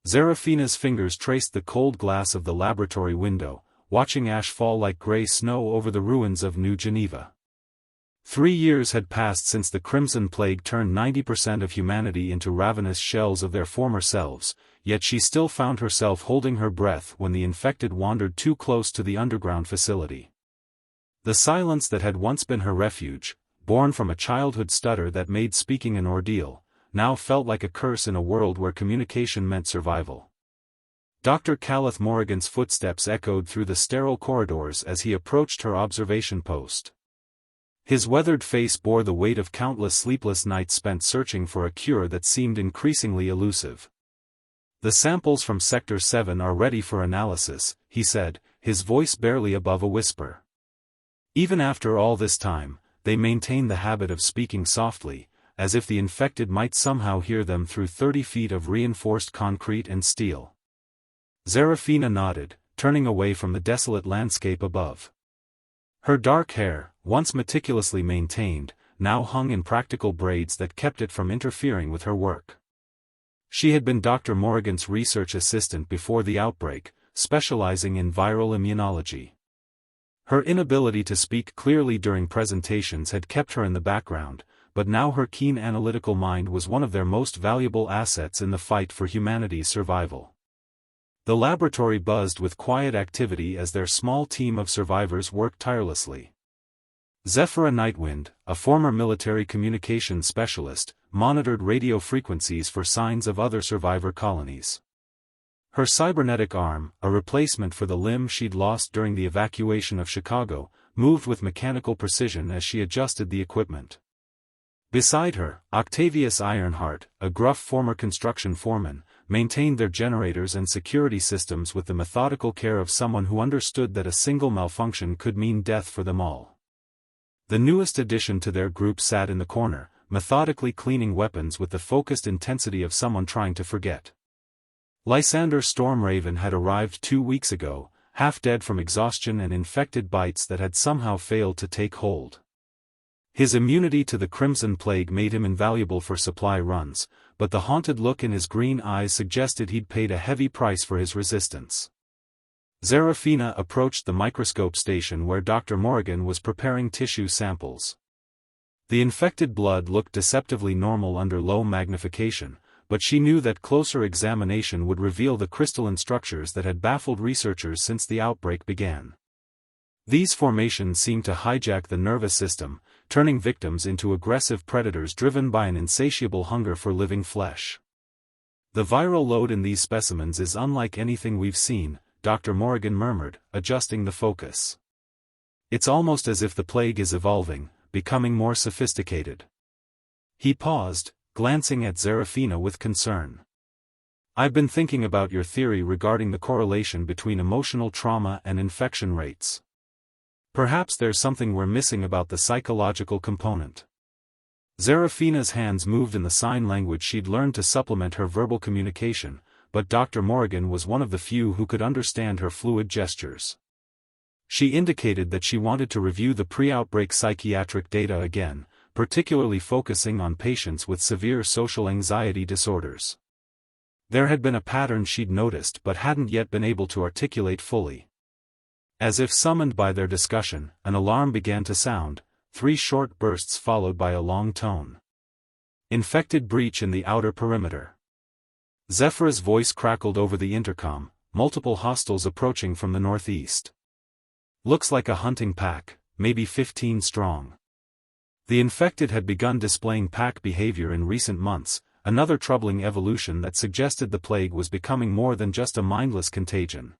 Zerafina's fingers traced the cold glass of the laboratory window, watching ash fall like gray snow over the ruins of New Geneva. 3 years had passed since the Crimson Plague turned 90% of humanity into ravenous shells of their former selves, yet she still found herself holding her breath when the infected wandered too close to the underground facility. The silence that had once been her refuge, born from a childhood stutter that made speaking an ordeal, now felt like a curse in a world where communication meant survival. Dr. Caleth Morrigan's footsteps echoed through the sterile corridors as he approached her observation post. His weathered face bore the weight of countless sleepless nights spent searching for a cure that seemed increasingly elusive. "The samples from Sector 7 are ready for analysis," he said, his voice barely above a whisper. Even after all this time, they maintained the habit of speaking softly, as if the infected might somehow hear them through 30 feet of reinforced concrete and steel. Zerafina nodded, turning away from the desolate landscape above. Her dark hair, once meticulously maintained, now hung in practical braids that kept it from interfering with her work. She had been Dr. Morrigan's research assistant before the outbreak, specializing in viral immunology. Her inability to speak clearly during presentations had kept her in the background, but now her keen analytical mind was one of their most valuable assets in the fight for humanity's survival. The laboratory buzzed with quiet activity as their small team of survivors worked tirelessly. Zephyra Nightwind, a former military communications specialist, monitored radio frequencies for signs of other survivor colonies. Her cybernetic arm, a replacement for the limb she'd lost during the evacuation of Chicago, moved with mechanical precision as she adjusted the equipment. Beside her, Octavius Ironheart, a gruff former construction foreman, maintained their generators and security systems with the methodical care of someone who understood that a single malfunction could mean death for them all. The newest addition to their group sat in the corner, methodically cleaning weapons with the focused intensity of someone trying to forget. Lysander Stormraven had arrived 2 weeks ago, half dead from exhaustion and infected bites that had somehow failed to take hold. His immunity to the Crimson Plague made him invaluable for supply runs, but the haunted look in his green eyes suggested he'd paid a heavy price for his resistance. Zerafina approached the microscope station where Dr. Morrigan was preparing tissue samples. The infected blood looked deceptively normal under low magnification, but she knew that closer examination would reveal the crystalline structures that had baffled researchers since the outbreak began. These formations seemed to hijack the nervous system, turning victims into aggressive predators driven by an insatiable hunger for living flesh. "The viral load in these specimens is unlike anything we've seen," Dr. Morrigan murmured, adjusting the focus. "It's almost as if the plague is evolving, becoming more sophisticated." He paused, glancing at Zerafina with concern. "I've been thinking about your theory regarding the correlation between emotional trauma and infection rates. Perhaps there's something we're missing about the psychological component." Zerafina's hands moved in the sign language she'd learned to supplement her verbal communication, but Dr. Morrigan was one of the few who could understand her fluid gestures. She indicated that she wanted to review the pre-outbreak psychiatric data again, particularly focusing on patients with severe social anxiety disorders. There had been a pattern she'd noticed but hadn't yet been able to articulate fully. As if summoned by their discussion, an alarm began to sound, 3 short bursts followed by a long tone. "Infected breach in the outer perimeter." Zephyr's voice crackled over the intercom, multiple hostiles approaching from the northeast. "Looks like a hunting pack, maybe 15 strong." The infected had begun displaying pack behavior in recent months, another troubling evolution that suggested the plague was becoming more than just a mindless contagion.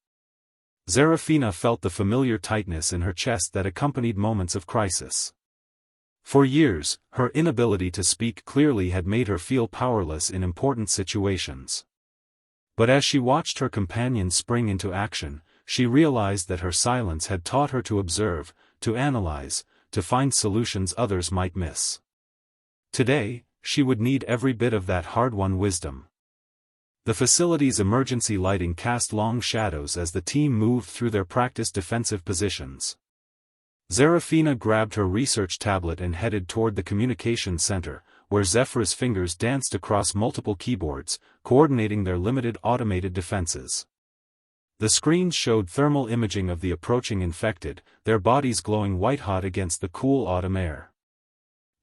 Zerafina felt the familiar tightness in her chest that accompanied moments of crisis. For years, her inability to speak clearly had made her feel powerless in important situations. But as she watched her companions spring into action, she realized that her silence had taught her to observe, to analyze, to find solutions others might miss. Today, she would need every bit of that hard-won wisdom. The facility's emergency lighting cast long shadows as the team moved through their practiced defensive positions. Zerafina grabbed her research tablet and headed toward the communications center, where Zephyr's fingers danced across multiple keyboards, coordinating their limited automated defenses. The screens showed thermal imaging of the approaching infected, their bodies glowing white-hot against the cool autumn air.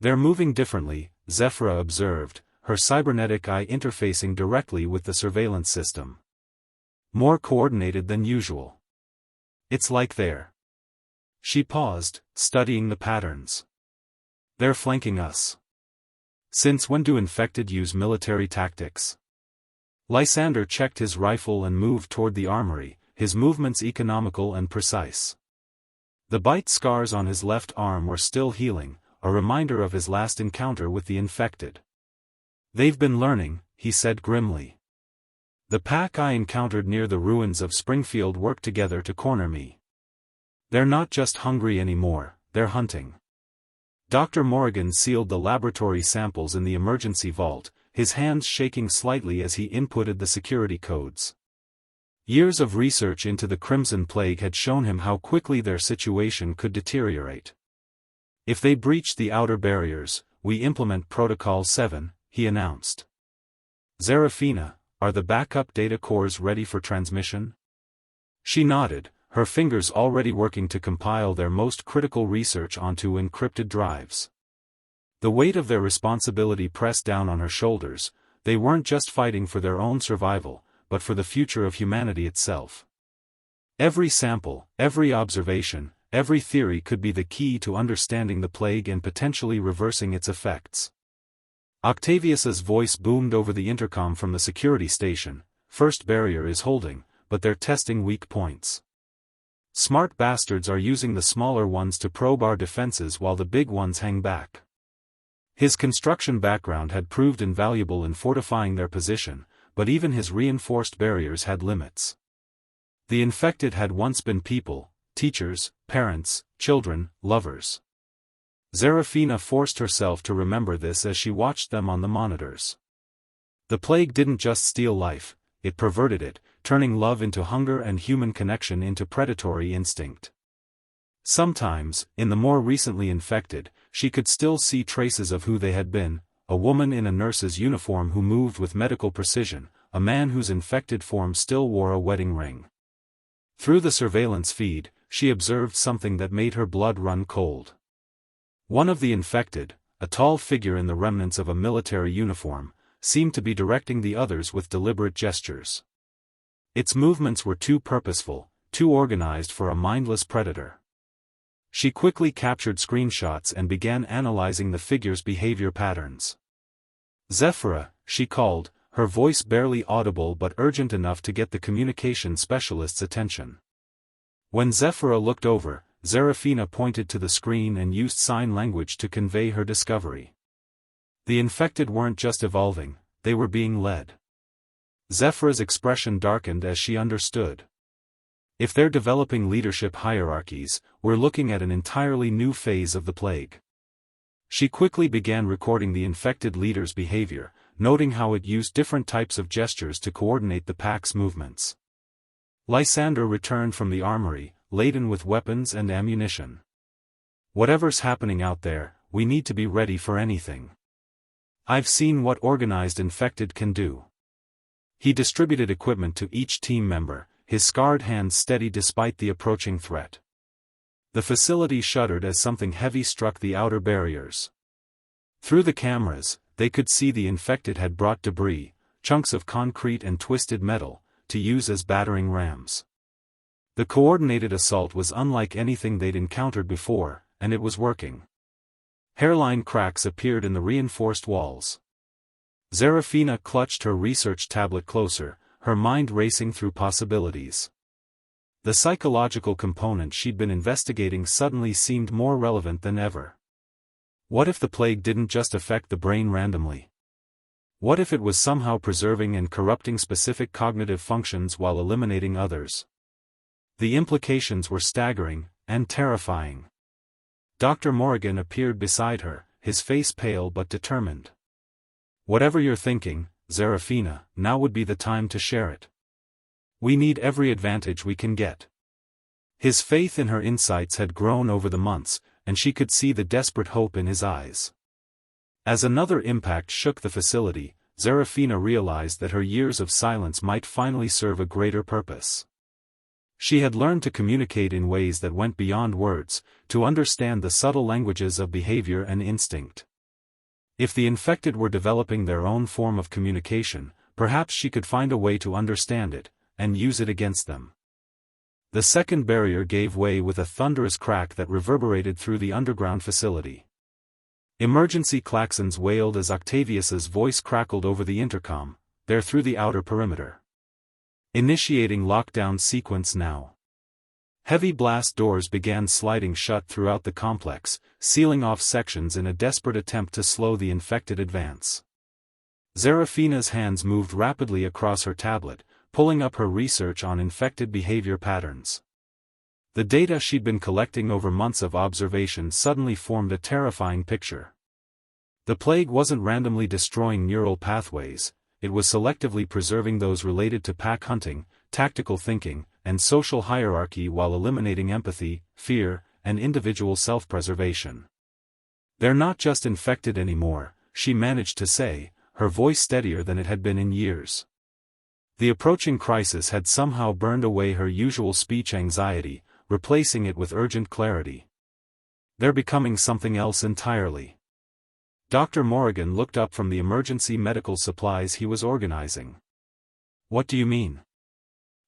"They're moving differently," Zephyra observed, her cybernetic eye interfacing directly with the surveillance system. "More coordinated than usual. It's like they're..." She paused, studying the patterns. "They're flanking us. Since when do infected use military tactics?" Lysander checked his rifle and moved toward the armory, his movements economical and precise. The bite scars on his left arm were still healing, a reminder of his last encounter with the infected. "They've been learning," he said grimly. "The pack I encountered near the ruins of Springfield worked together to corner me. They're not just hungry anymore, they're hunting." Dr. Morrigan sealed the laboratory samples in the emergency vault, his hands shaking slightly as he inputted the security codes. Years of research into the Crimson Plague had shown him how quickly their situation could deteriorate. "If they breach the outer barriers, we implement Protocol 7, he announced. "Zerafina, are the backup data cores ready for transmission?" She nodded, her fingers already working to compile their most critical research onto encrypted drives. The weight of their responsibility pressed down on her shoulders. They weren't just fighting for their own survival, but for the future of humanity itself. Every sample, every observation, every theory could be the key to understanding the plague and potentially reversing its effects. Octavius's voice boomed over the intercom from the security station. "First barrier is holding, but they're testing weak points. Smart bastards are using the smaller ones to probe our defenses while the big ones hang back." His construction background had proved invaluable in fortifying their position, but even his reinforced barriers had limits. The infected had once been people, teachers, parents, children, lovers. Zerafina forced herself to remember this as she watched them on the monitors. The plague didn't just steal life, it perverted it, turning love into hunger and human connection into predatory instinct. Sometimes, in the more recently infected, she could still see traces of who they had been: a woman in a nurse's uniform who moved with medical precision, a man whose infected form still wore a wedding ring. Through the surveillance feed, she observed something that made her blood run cold. One of the infected, a tall figure in the remnants of a military uniform, seemed to be directing the others with deliberate gestures. Its movements were too purposeful, too organized for a mindless predator. She quickly captured screenshots and began analyzing the figure's behavior patterns. "Zephyra," she called, her voice barely audible but urgent enough to get the communication specialist's attention. When Zephyra looked over, Zerafina pointed to the screen and used sign language to convey her discovery. The infected weren't just evolving, they were being led. Zephyra's expression darkened as she understood. If they're developing leadership hierarchies, we're looking at an entirely new phase of the plague. She quickly began recording the infected leader's behavior, noting how it used different types of gestures to coordinate the pack's movements. Lysander returned from the armory, laden with weapons and ammunition. "Whatever's happening out there, we need to be ready for anything. I've seen what organized infected can do." He distributed equipment to each team member, his scarred hands steady despite the approaching threat. The facility shuddered as something heavy struck the outer barriers. Through the cameras, they could see the infected had brought debris, chunks of concrete and twisted metal, to use as battering rams. The coordinated assault was unlike anything they'd encountered before, and it was working. Hairline cracks appeared in the reinforced walls. Zerafina clutched her research tablet closer, her mind racing through possibilities. The psychological component she'd been investigating suddenly seemed more relevant than ever. What if the plague didn't just affect the brain randomly? What if it was somehow preserving and corrupting specific cognitive functions while eliminating others? The implications were staggering, and terrifying. Dr. Morrigan appeared beside her, his face pale but determined. "Whatever you're thinking, Zerafina, now would be the time to share it. We need every advantage we can get." His faith in her insights had grown over the months, and she could see the desperate hope in his eyes. As another impact shook the facility, Serafina realized that her years of silence might finally serve a greater purpose. She had learned to communicate in ways that went beyond words, to understand the subtle languages of behavior and instinct. If the infected were developing their own form of communication, perhaps she could find a way to understand it, and use it against them. The second barrier gave way with a thunderous crack that reverberated through the underground facility. Emergency klaxons wailed as Octavius's voice crackled over the intercom, "They're through the outer perimeter. Initiating lockdown sequence now." Heavy blast doors began sliding shut throughout the complex, sealing off sections in a desperate attempt to slow the infected advance. Serafina's hands moved rapidly across her tablet, pulling up her research on infected behavior patterns. The data she'd been collecting over months of observation suddenly formed a terrifying picture. The plague wasn't randomly destroying neural pathways, it was selectively preserving those related to pack hunting, tactical thinking, and social hierarchy while eliminating empathy, fear, and individual self-preservation. "They're not just infected anymore," she managed to say, her voice steadier than it had been in years. The approaching crisis had somehow burned away her usual speech anxiety, replacing it with urgent clarity. "They're becoming something else entirely." Dr. Morrigan looked up from the emergency medical supplies he was organizing. "What do you mean?"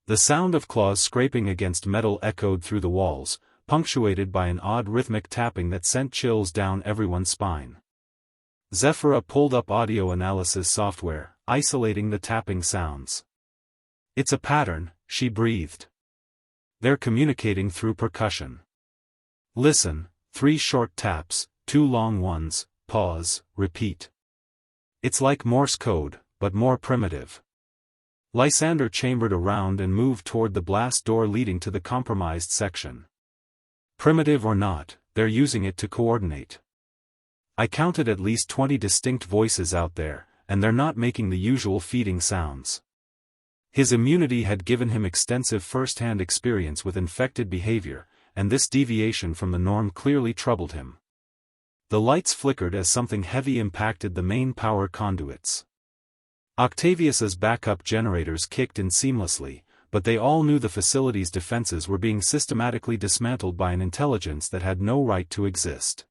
The sound of claws scraping against metal echoed through the walls, punctuated by an odd rhythmic tapping that sent chills down everyone's spine. Zephyra pulled up audio analysis software, isolating the tapping sounds. "It's a pattern," she breathed. "They're communicating through percussion. Listen, 3 short taps, 2 long ones, pause, repeat. It's like Morse code, but more primitive." Lysander chambered around and moved toward the blast door leading to the compromised section. "Primitive or not, they're using it to coordinate. I counted at least 20 distinct voices out there, and they're not making the usual feeding sounds." His immunity had given him extensive first-hand experience with infected behavior, and this deviation from the norm clearly troubled him. The lights flickered as something heavy impacted the main power conduits. Octavius's backup generators kicked in seamlessly, but they all knew the facility's defenses were being systematically dismantled by an intelligence that had no right to exist.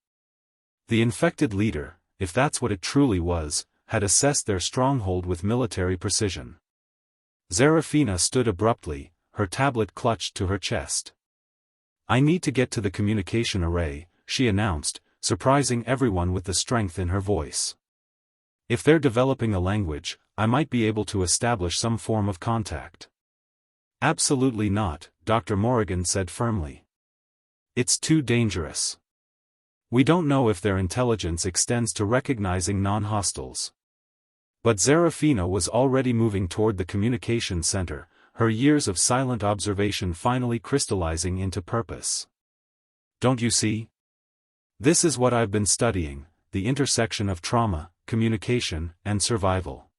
The infected leader, if that's what it truly was, had assessed their stronghold with military precision. Serafina stood abruptly, her tablet clutched to her chest. "I need to get to the communication array," she announced, surprising everyone with the strength in her voice. "If they're developing a language, I might be able to establish some form of contact." "Absolutely not," Dr. Morrigan said firmly. "It's too dangerous. We don't know if their intelligence extends to recognizing non-hostiles." But Serafina was already moving toward the communication center, her years of silent observation finally crystallizing into purpose. "Don't you see? This is what I've been studying, the intersection of trauma, communication, and survival.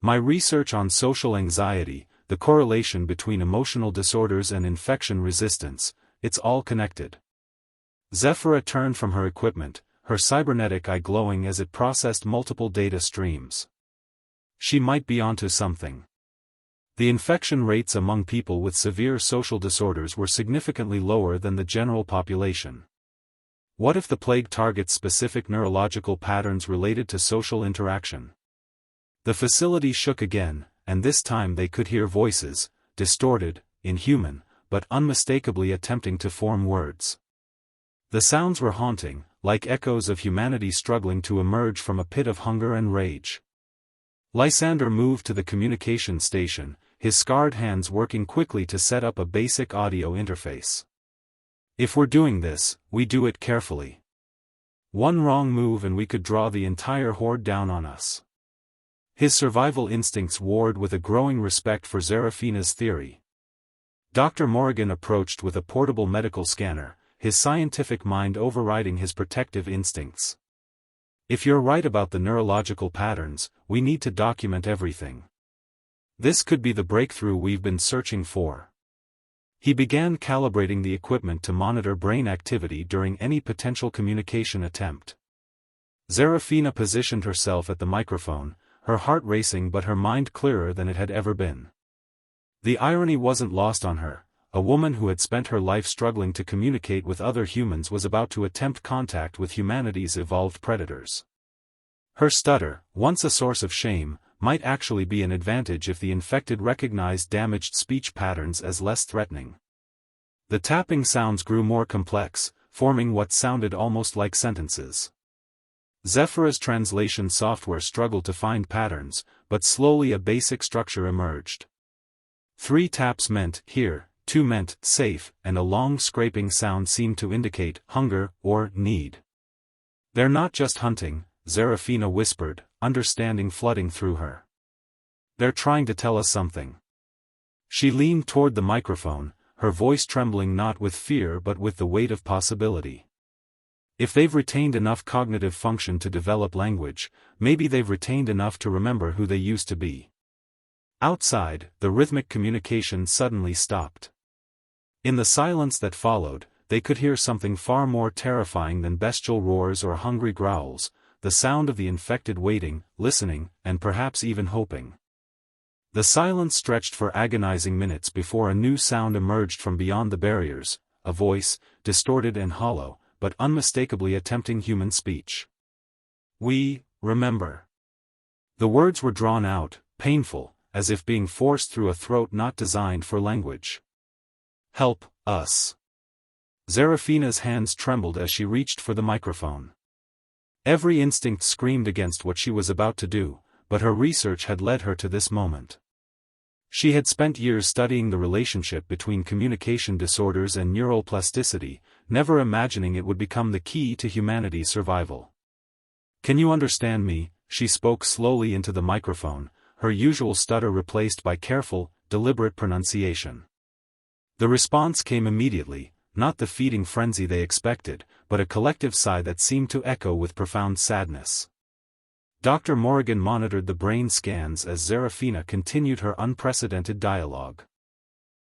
My research on social anxiety, the correlation between emotional disorders and infection resistance, it's all connected." Zephyra turned from her equipment, her cybernetic eye glowing as it processed multiple data streams. She might be onto something. The infection rates among people with severe social disorders were significantly lower than the general population. What if the plague targets specific neurological patterns related to social interaction? The facility shook again, and this time they could hear voices, distorted, inhuman, but unmistakably attempting to form words. The sounds were haunting, like echoes of humanity struggling to emerge from a pit of hunger and rage. Lysander moved to the communication station, his scarred hands working quickly to set up a basic audio interface. "If we're doing this, we do it carefully. One wrong move and we could draw the entire horde down on us." His survival instincts warred with a growing respect for Serafina's theory. Dr. Morrigan approached with a portable medical scanner, his scientific mind overriding his protective instincts. "If you're right about the neurological patterns, we need to document everything. This could be the breakthrough we've been searching for." He began calibrating the equipment to monitor brain activity during any potential communication attempt. Zerafina positioned herself at the microphone, her heart racing but her mind clearer than it had ever been. The irony wasn't lost on her. A woman who had spent her life struggling to communicate with other humans was about to attempt contact with humanity's evolved predators. Her stutter, once a source of shame, might actually be an advantage if the infected recognized damaged speech patterns as less threatening. The tapping sounds grew more complex, forming what sounded almost like sentences. Zephyr's translation software struggled to find patterns, but slowly a basic structure emerged. 3 taps meant here, 2 meant safe, and a long scraping sound seemed to indicate hunger or need. "They're not just hunting," Zerafina whispered, understanding flooding through her. "They're trying to tell us something." She leaned toward the microphone, her voice trembling not with fear but with the weight of possibility. "If they've retained enough cognitive function to develop language, maybe they've retained enough to remember who they used to be." Outside, the rhythmic communication suddenly stopped. In the silence that followed, they could hear something far more terrifying than bestial roars or hungry growls, the sound of the infected waiting, listening, and perhaps even hoping. The silence stretched for agonizing minutes before a new sound emerged from beyond the barriers, a voice, distorted and hollow, but unmistakably attempting human speech. "We remember." The words were drawn out, painful, as if being forced through a throat not designed for language. "Help us." Zerafina's hands trembled as she reached for the microphone. Every instinct screamed against what she was about to do, but her research had led her to this moment. She had spent years studying the relationship between communication disorders and neural plasticity, never imagining it would become the key to humanity's survival. "Can you understand me?" She spoke slowly into the microphone, her usual stutter replaced by careful, deliberate pronunciation. The response came immediately, not the feeding frenzy they expected, but a collective sigh that seemed to echo with profound sadness. Dr. Morrigan monitored the brain scans as Zerafina continued her unprecedented dialogue.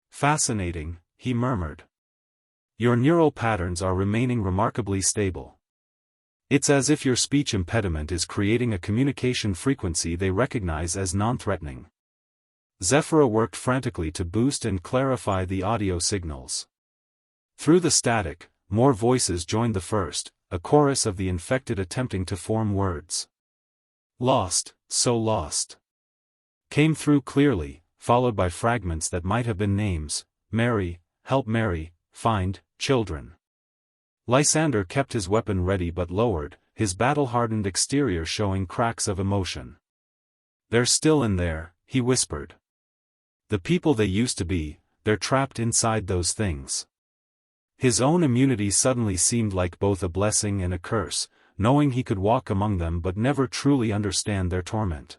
"Fascinating," he murmured. "Your neural patterns are remaining remarkably stable. It's as if your speech impediment is creating a communication frequency they recognize as non-threatening." Zephyra worked frantically to boost and clarify the audio signals. Through the static, more voices joined the first, a chorus of the infected attempting to form words. "Lost, so lost," came through clearly, followed by fragments that might have been names: Mary, help Mary, find children. Lysander kept his weapon ready but lowered, his battle-hardened exterior showing cracks of emotion. "They're still in there," he whispered. "The people they used to be, they're trapped inside those things." His own immunity suddenly seemed like both a blessing and a curse, knowing he could walk among them but never truly understand their torment.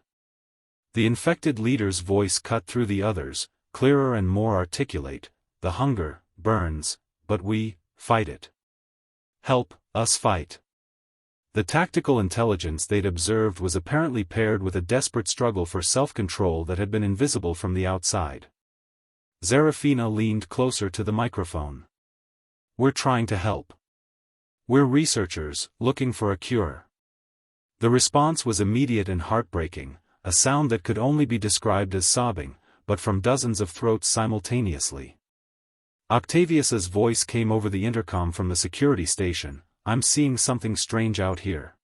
The infected leader's voice cut through the others, clearer and more articulate: "The hunger burns, but we fight it. Help us fight." The tactical intelligence they'd observed was apparently paired with a desperate struggle for self-control that had been invisible from the outside. Zerafina leaned closer to the microphone. "We're trying to help. We're researchers, looking for a cure." The response was immediate and heartbreaking, a sound that could only be described as sobbing, but from dozens of throats simultaneously. Octavius's voice came over the intercom from the security station: "I'm seeing something strange out here.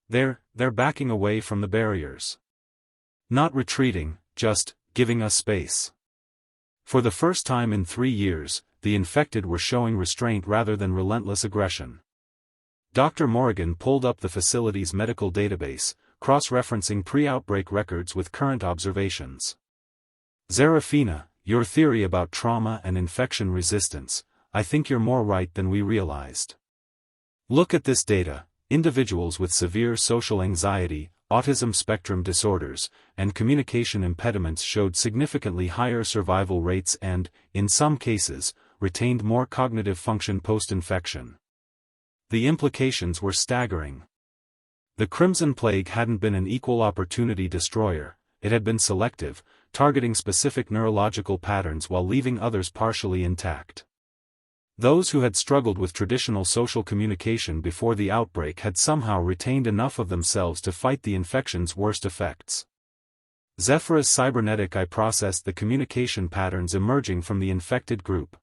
They're backing away from the barriers. Not retreating, just giving us space." For the first time in 3 years, the infected were showing restraint rather than relentless aggression. Dr. Morrigan pulled up the facility's medical database, cross-referencing pre-outbreak records with current observations. "Zerafina, your theory about trauma and infection resistance, I think you're more right than we realized. Look at this data: individuals with severe social anxiety, autism spectrum disorders, and communication impediments showed significantly higher survival rates and, in some cases, retained more cognitive function post-infection." The implications were staggering. The Crimson Plague hadn't been an equal opportunity destroyer, it had been selective, targeting specific neurological patterns while leaving others partially intact. Those who had struggled with traditional social communication before the outbreak had somehow retained enough of themselves to fight the infection's worst effects. Zephyrus' cybernetic eye processed the communication patterns emerging from the infected group.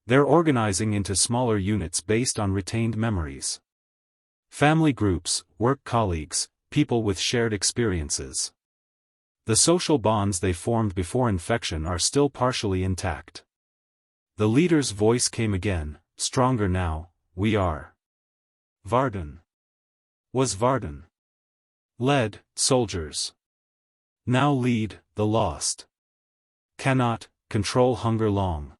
They're organizing into smaller units based on retained memories. Family groups, work colleagues, people with shared experiences. The social bonds they formed before infection are still partially intact. The leader's voice came again, stronger now. We are. Varden. Was Varden. Led, soldiers. Now lead, the lost. Cannot control hunger long.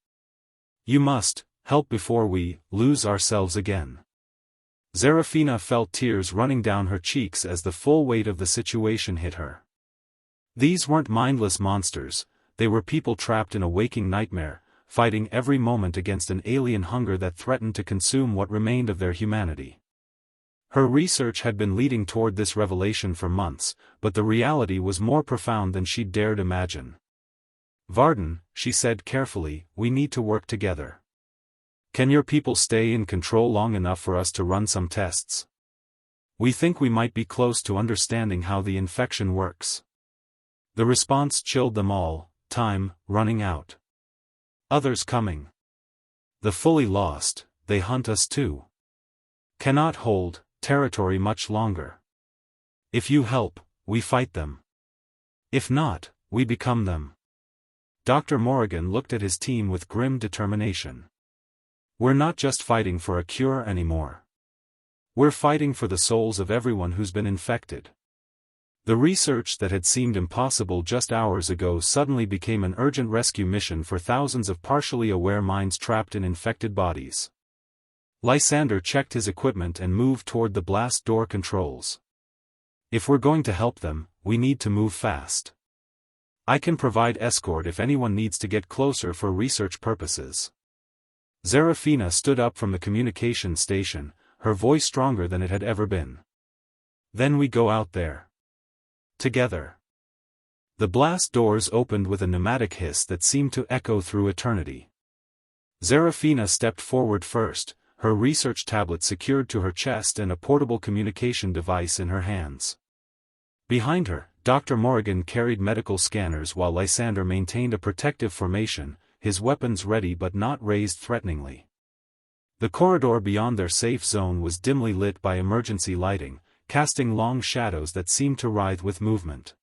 You must help before we lose ourselves again. Zerafina felt tears running down her cheeks as the full weight of the situation hit her. These weren't mindless monsters, they were people trapped in a waking nightmare, fighting every moment against an alien hunger that threatened to consume what remained of their humanity. Her research had been leading toward this revelation for months, but the reality was more profound than she'd dared imagine. Varden, she said carefully, we need to work together. Can your people stay in control long enough for us to run some tests? We think we might be close to understanding how the infection works. The response chilled them all. Time, running out. Others coming. The fully lost, they hunt us too. Cannot hold territory much longer. If you help, we fight them. If not, we become them. Dr. Morrigan looked at his team with grim determination. We're not just fighting for a cure anymore. We're fighting for the souls of everyone who's been infected. The research that had seemed impossible just hours ago suddenly became an urgent rescue mission for thousands of partially aware minds trapped in infected bodies. Lysander checked his equipment and moved toward the blast door controls. If we're going to help them, we need to move fast. I can provide escort if anyone needs to get closer for research purposes. Zerafina stood up from the communication station, her voice stronger than it had ever been. Then we go out there. Together. The blast doors opened with a pneumatic hiss that seemed to echo through eternity. Zerafina stepped forward first, her research tablet secured to her chest and a portable communication device in her hands. Behind her, Dr. Morrigan carried medical scanners while Lysander maintained a protective formation, his weapons ready but not raised threateningly. The corridor beyond their safe zone was dimly lit by emergency lighting, casting long shadows that seemed to writhe with movement.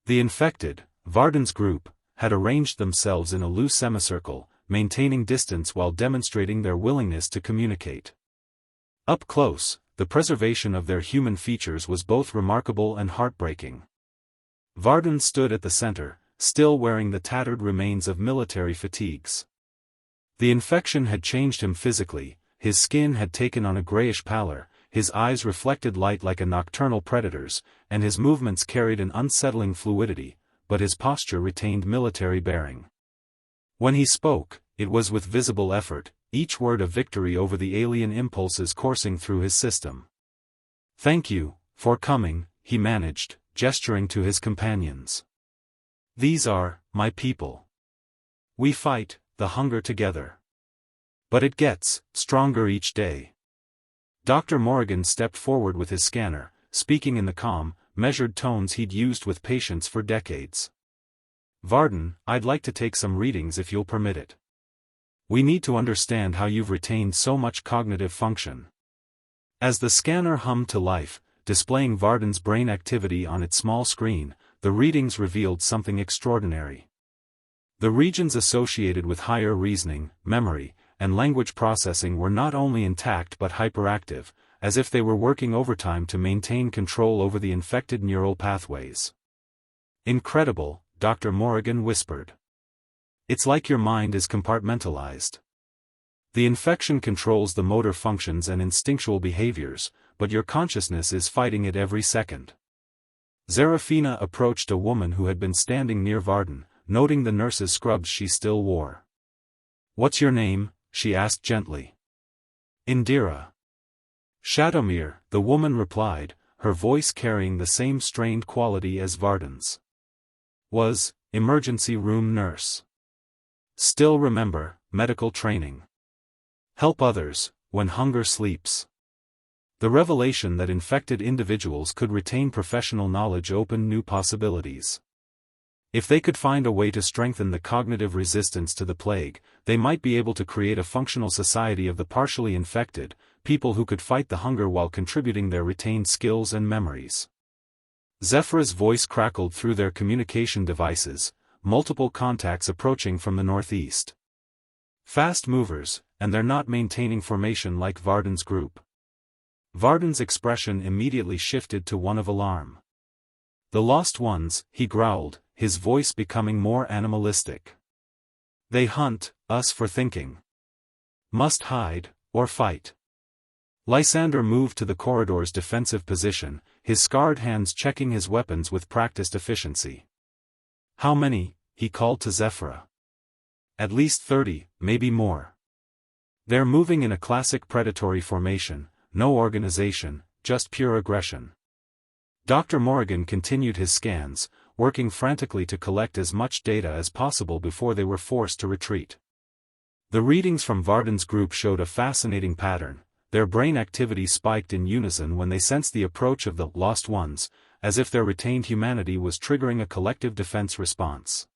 The infected, Varden's group, had arranged themselves in a loose semicircle, maintaining distance while demonstrating their willingness to communicate. Up close, the preservation of their human features was both remarkable and heartbreaking. Varden stood at the center, still wearing the tattered remains of military fatigues. The infection had changed him physically, his skin had taken on a grayish pallor, his eyes reflected light like a nocturnal predator's, and his movements carried an unsettling fluidity, but his posture retained military bearing. When he spoke, it was with visible effort, each word a victory over the alien impulses coursing through his system. Thank you, for coming, he managed, gesturing to his companions. These are, my people. We fight the hunger together. But it gets stronger each day. Dr. Morrigan stepped forward with his scanner, speaking in the calm, measured tones he'd used with patients for decades. Varden, I'd like to take some readings if you'll permit it. We need to understand how you've retained so much cognitive function. As the scanner hummed to life, displaying Varden's brain activity on its small screen, the readings revealed something extraordinary. The regions associated with higher reasoning, memory, and language processing were not only intact but hyperactive, as if they were working overtime to maintain control over the infected neural pathways. Incredible, Dr. Morrigan whispered. It's like your mind is compartmentalized. The infection controls the motor functions and instinctual behaviors, but your consciousness is fighting it every second. Zerafina approached a woman who had been standing near Varden, noting the nurse's scrubs she still wore. What's your name? She asked gently. Indira. Shadomir, the woman replied, her voice carrying the same strained quality as Varden's. Was, emergency room nurse. Still remember, medical training. Help others, when hunger sleeps. The revelation that infected individuals could retain professional knowledge opened new possibilities. If they could find a way to strengthen the cognitive resistance to the plague, they might be able to create a functional society of the partially infected, people who could fight the hunger while contributing their retained skills and memories. Zephyr's voice crackled through their communication devices, multiple contacts approaching from the northeast. Fast movers, and they're not maintaining formation like Varden's group. Varden's expression immediately shifted to one of alarm. The lost ones, he growled, his voice becoming more animalistic. They hunt us for thinking. Must hide, or fight. Lysander moved to the corridor's defensive position, his scarred hands checking his weapons with practiced efficiency. How many? He called to Zephyra. At least 30, maybe more. They're moving in a classic predatory formation, no organization, just pure aggression. Dr. Morrigan continued his scans, working frantically to collect as much data as possible before they were forced to retreat. The readings from Varden's group showed a fascinating pattern. Their brain activity spiked in unison when they sensed the approach of the lost ones, as if their retained humanity was triggering a collective defense response.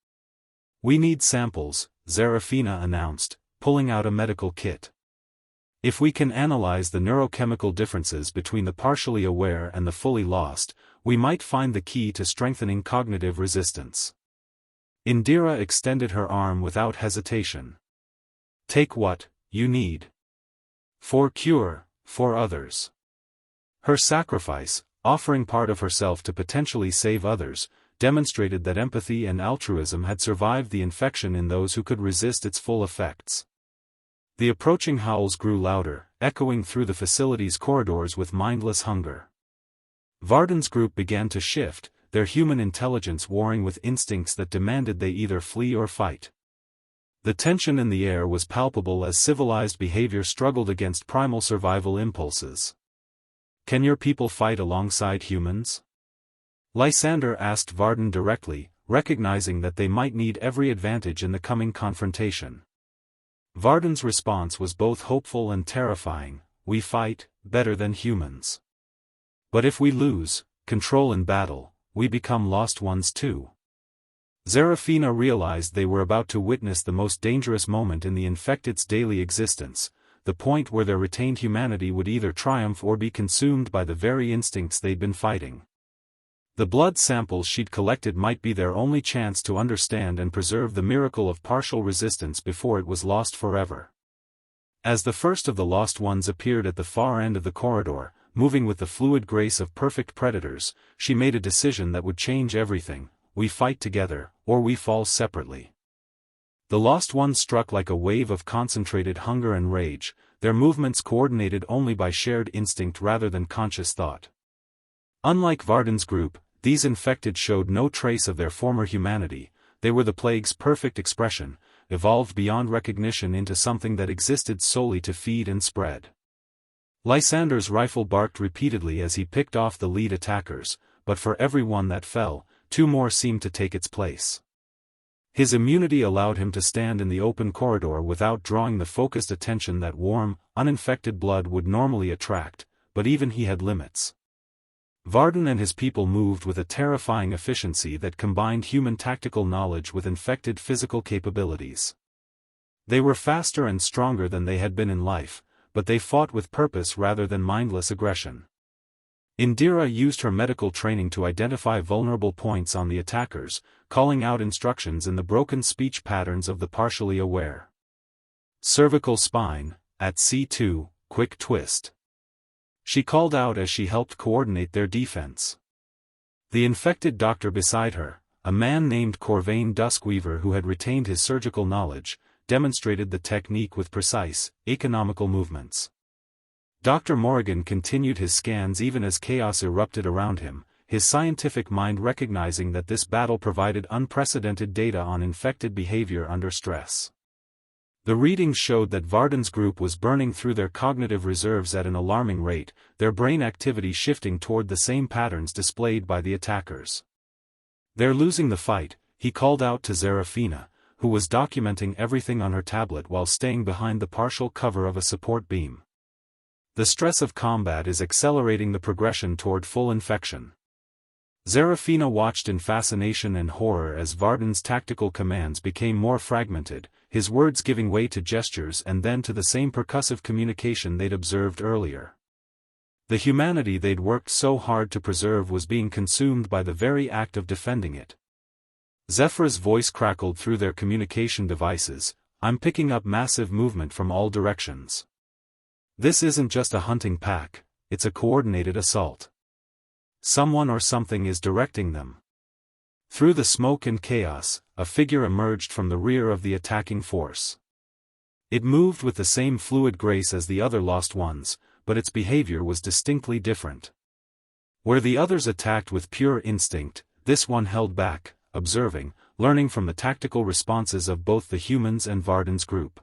We need samples, Zerafina announced, pulling out a medical kit. If we can analyze the neurochemical differences between the partially aware and the fully lost, we might find the key to strengthening cognitive resistance. Indira extended her arm without hesitation. Take what you need. For cure, for others. Her sacrifice, offering part of herself to potentially save others, demonstrated that empathy and altruism had survived the infection in those who could resist its full effects. The approaching howls grew louder, echoing through the facility's corridors with mindless hunger. Varden's group began to shift, their human intelligence warring with instincts that demanded they either flee or fight. The tension in the air was palpable as civilized behavior struggled against primal survival impulses. Can your people fight alongside humans? Lysander asked Varden directly, recognizing that they might need every advantage in the coming confrontation. Varden's response was both hopeful and terrifying: we fight, better than humans. But if we lose control in battle, we become lost ones too. Zerafina realized they were about to witness the most dangerous moment in the infected's daily existence, the point where their retained humanity would either triumph or be consumed by the very instincts they'd been fighting. The blood samples she'd collected might be their only chance to understand and preserve the miracle of partial resistance before it was lost forever. As the first of the lost ones appeared at the far end of the corridor, moving with the fluid grace of perfect predators, she made a decision that would change everything: we fight together, or we fall separately. The lost ones struck like a wave of concentrated hunger and rage, their movements coordinated only by shared instinct rather than conscious thought. Unlike Varden's group, these infected showed no trace of their former humanity. They were the plague's perfect expression, evolved beyond recognition into something that existed solely to feed and spread. Lysander's rifle barked repeatedly as he picked off the lead attackers, but for every one that fell, two more seemed to take its place. His immunity allowed him to stand in the open corridor without drawing the focused attention that warm, uninfected blood would normally attract, but even he had limits. Varden and his people moved with a terrifying efficiency that combined human tactical knowledge with infected physical capabilities. They were faster and stronger than they had been in life, but they fought with purpose rather than mindless aggression. Indira used her medical training to identify vulnerable points on the attackers, calling out instructions in the broken speech patterns of the partially aware. Cervical spine, at C2, quick twist. She called out as she helped coordinate their defense. The infected doctor beside her, a man named Corvain Duskweaver who had retained his surgical knowledge, demonstrated the technique with precise, economical movements. Dr. Morrigan continued his scans even as chaos erupted around him, his scientific mind recognizing that this battle provided unprecedented data on infected behavior under stress. The readings showed that Varden's group was burning through their cognitive reserves at an alarming rate, their brain activity shifting toward the same patterns displayed by the attackers. "They're losing the fight," he called out to Zerafina, who was documenting everything on her tablet while staying behind the partial cover of a support beam. The stress of combat is accelerating the progression toward full infection. Serafina watched in fascination and horror as Varden's tactical commands became more fragmented, his words giving way to gestures and then to the same percussive communication they'd observed earlier. The humanity they'd worked so hard to preserve was being consumed by the very act of defending it. Zephyr's voice crackled through their communication devices, "I'm picking up massive movement from all directions. This isn't just a hunting pack, it's a coordinated assault. Someone or something is directing them." Through the smoke and chaos, a figure emerged from the rear of the attacking force. It moved with the same fluid grace as the other lost ones, but its behavior was distinctly different. Where the others attacked with pure instinct, this one held back, observing, learning from the tactical responses of both the humans and Varden's group.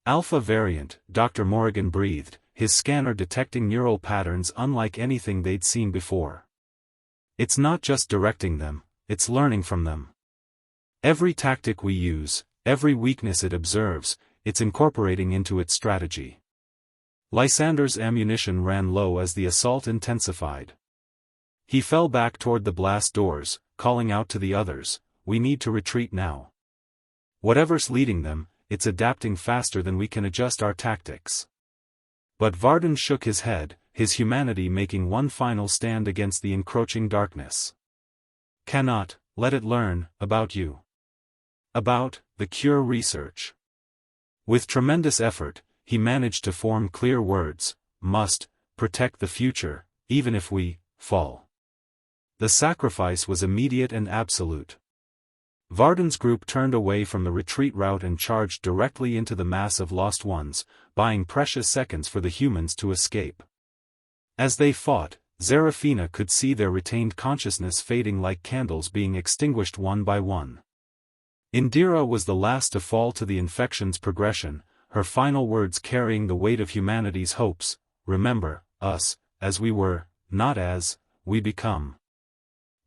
Alpha variant, Dr. Morrigan breathed, his scanner detecting neural patterns unlike anything they'd seen before. It's not just directing them, it's learning from them. Every tactic we use, every weakness it observes, it's incorporating into its strategy. Lysander's ammunition ran low as the assault intensified. He fell back toward the blast doors, calling out to the others, "We need to retreat now. Whatever's leading them, it's adapting faster than we can adjust our tactics." But Varden shook his head, his humanity making one final stand against the encroaching darkness. "Cannot, let it learn, about you. About, the cure research." With tremendous effort, he managed to form clear words, "Must, protect the future, even if we, fall." The sacrifice was immediate and absolute. Varden's group turned away from the retreat route and charged directly into the mass of lost ones, buying precious seconds for the humans to escape. As they fought, Serafina could see their retained consciousness fading like candles being extinguished one by one. Indira was the last to fall to the infection's progression, her final words carrying the weight of humanity's hopes, "Remember, us, as we were, not as, we become."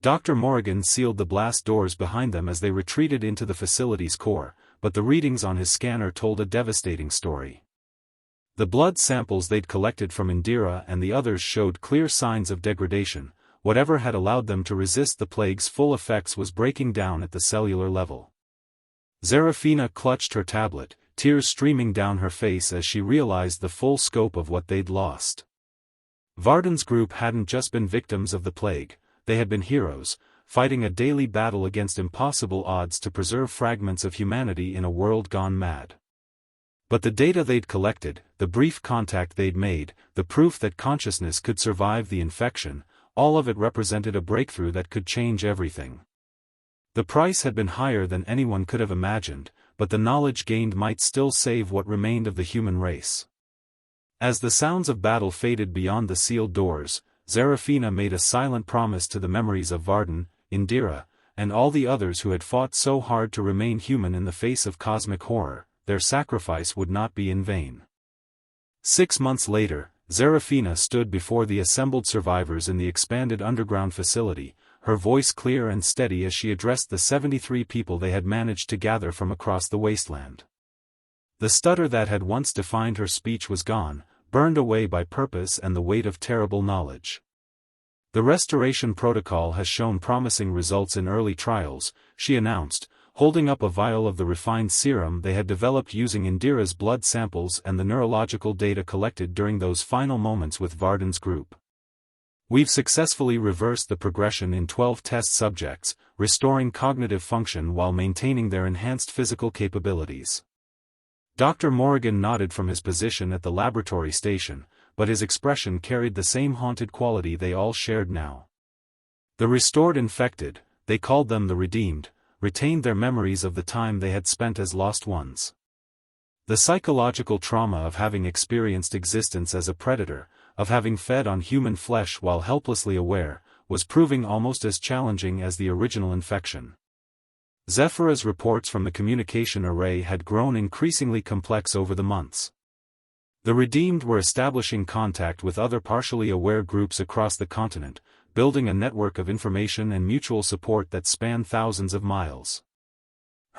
Dr. Morrigan sealed the blast doors behind them as they retreated into the facility's core, but the readings on his scanner told a devastating story. The blood samples they'd collected from Indira and the others showed clear signs of degradation. Whatever had allowed them to resist the plague's full effects was breaking down at the cellular level. Serafina clutched her tablet, tears streaming down her face as she realized the full scope of what they'd lost. Varden's group hadn't just been victims of the plague, they had been heroes, fighting a daily battle against impossible odds to preserve fragments of humanity in a world gone mad. But the data they'd collected, the brief contact they'd made, the proof that consciousness could survive the infection, all of it represented a breakthrough that could change everything. The price had been higher than anyone could have imagined, but the knowledge gained might still save what remained of the human race. As the sounds of battle faded beyond the sealed doors, Serafina made a silent promise to the memories of Varden, Indira, and all the others who had fought so hard to remain human in the face of cosmic horror. Their sacrifice would not be in vain. 6 months later, Serafina stood before the assembled survivors in the expanded underground facility, her voice clear and steady as she addressed the 73 people they had managed to gather from across the wasteland. The stutter that had once defined her speech was gone, burned away by purpose and the weight of terrible knowledge. "The restoration protocol has shown promising results in early trials," she announced, holding up a vial of the refined serum they had developed using Indira's blood samples and the neurological data collected during those final moments with Varden's group. "We've successfully reversed the progression in 12 test subjects, restoring cognitive function while maintaining their enhanced physical capabilities." Dr. Morrigan nodded from his position at the laboratory station, but his expression carried the same haunted quality they all shared now. The restored infected, they called them the redeemed, retained their memories of the time they had spent as lost ones. The psychological trauma of having experienced existence as a predator, of having fed on human flesh while helplessly aware, was proving almost as challenging as the original infection. Zephyr's reports from the communication array had grown increasingly complex over the months. The redeemed were establishing contact with other partially aware groups across the continent, building a network of information and mutual support that spanned thousands of miles.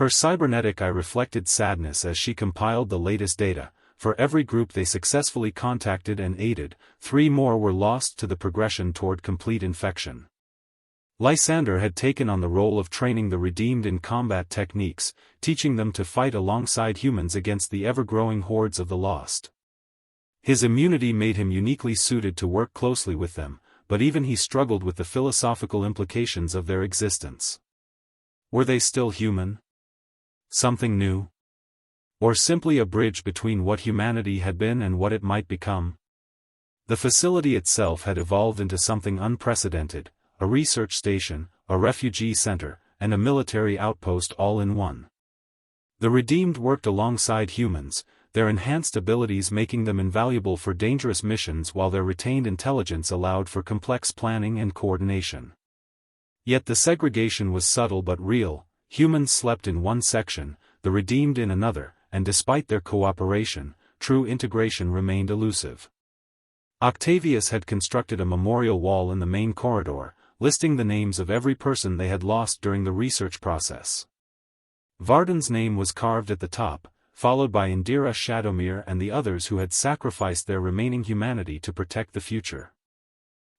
Her cybernetic eye reflected sadness as she compiled the latest data. For every group they successfully contacted and aided, 3 more were lost to the progression toward complete infection. Lysander had taken on the role of training the redeemed in combat techniques, teaching them to fight alongside humans against the ever-growing hordes of the lost. His immunity made him uniquely suited to work closely with them, but even he struggled with the philosophical implications of their existence. Were they still human? Something new? Or simply a bridge between what humanity had been and what it might become? The facility itself had evolved into something unprecedented, a research station, a refugee center, and a military outpost all in one. The redeemed worked alongside humans, their enhanced abilities making them invaluable for dangerous missions while their retained intelligence allowed for complex planning and coordination. Yet the segregation was subtle but real. Humans slept in one section, the redeemed in another, and despite their cooperation, true integration remained elusive. Octavius had constructed a memorial wall in the main corridor, listing the names of every person they had lost during the research process. Vardan's name was carved at the top, followed by Indira Shadowmere and the others who had sacrificed their remaining humanity to protect the future.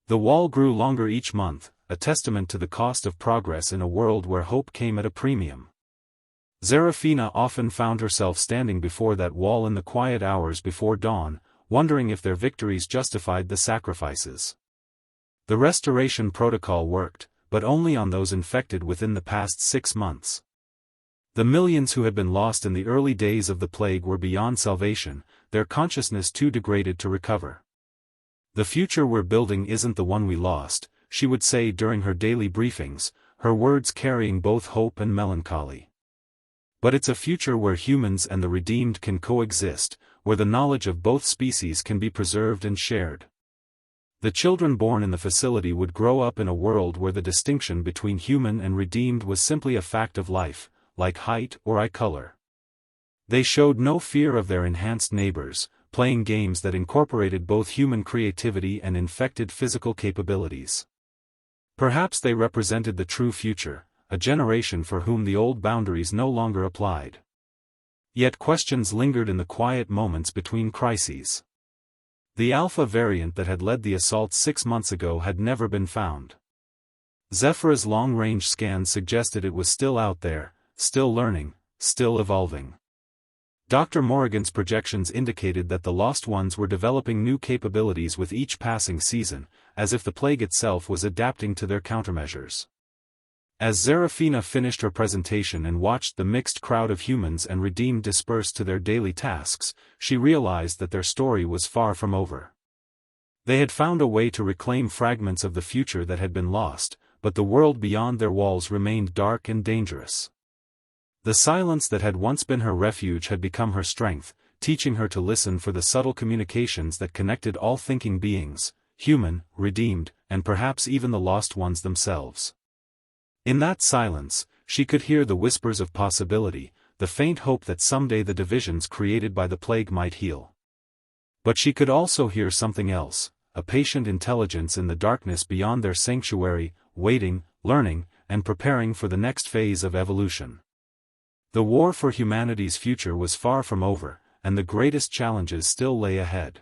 The wall grew longer each month, a testament to the cost of progress in a world where hope came at a premium. Zerafina often found herself standing before that wall in the quiet hours before dawn, wondering if their victories justified the sacrifices. The restoration protocol worked, but only on those infected within the past 6 months. The millions who had been lost in the early days of the plague were beyond salvation, their consciousness too degraded to recover. "The future we're building isn't the one we lost," she would say during her daily briefings, her words carrying both hope and melancholy. "But it's a future where humans and the redeemed can coexist, where the knowledge of both species can be preserved and shared." The children born in the facility would grow up in a world where the distinction between human and redeemed was simply a fact of life, like height or eye color. They showed no fear of their enhanced neighbors, playing games that incorporated both human creativity and infected physical capabilities. Perhaps they represented the true future, a generation for whom the old boundaries no longer applied. Yet questions lingered in the quiet moments between crises. The Alpha variant that had led the assault 6 months ago had never been found. Zephyra's long-range scans suggested it was still out there, still learning, still evolving. Dr. Morrigan's projections indicated that the lost ones were developing new capabilities with each passing season, as if the plague itself was adapting to their countermeasures. As Zerafina finished her presentation and watched the mixed crowd of humans and redeemed disperse to their daily tasks, she realized that their story was far from over. They had found a way to reclaim fragments of the future that had been lost, but the world beyond their walls remained dark and dangerous. The silence that had once been her refuge had become her strength, teaching her to listen for the subtle communications that connected all thinking beings, human, redeemed, and perhaps even the lost ones themselves. In that silence, she could hear the whispers of possibility, the faint hope that someday the divisions created by the plague might heal. But she could also hear something else, a patient intelligence in the darkness beyond their sanctuary, waiting, learning, and preparing for the next phase of evolution. The war for humanity's future was far from over, and the greatest challenges still lay ahead.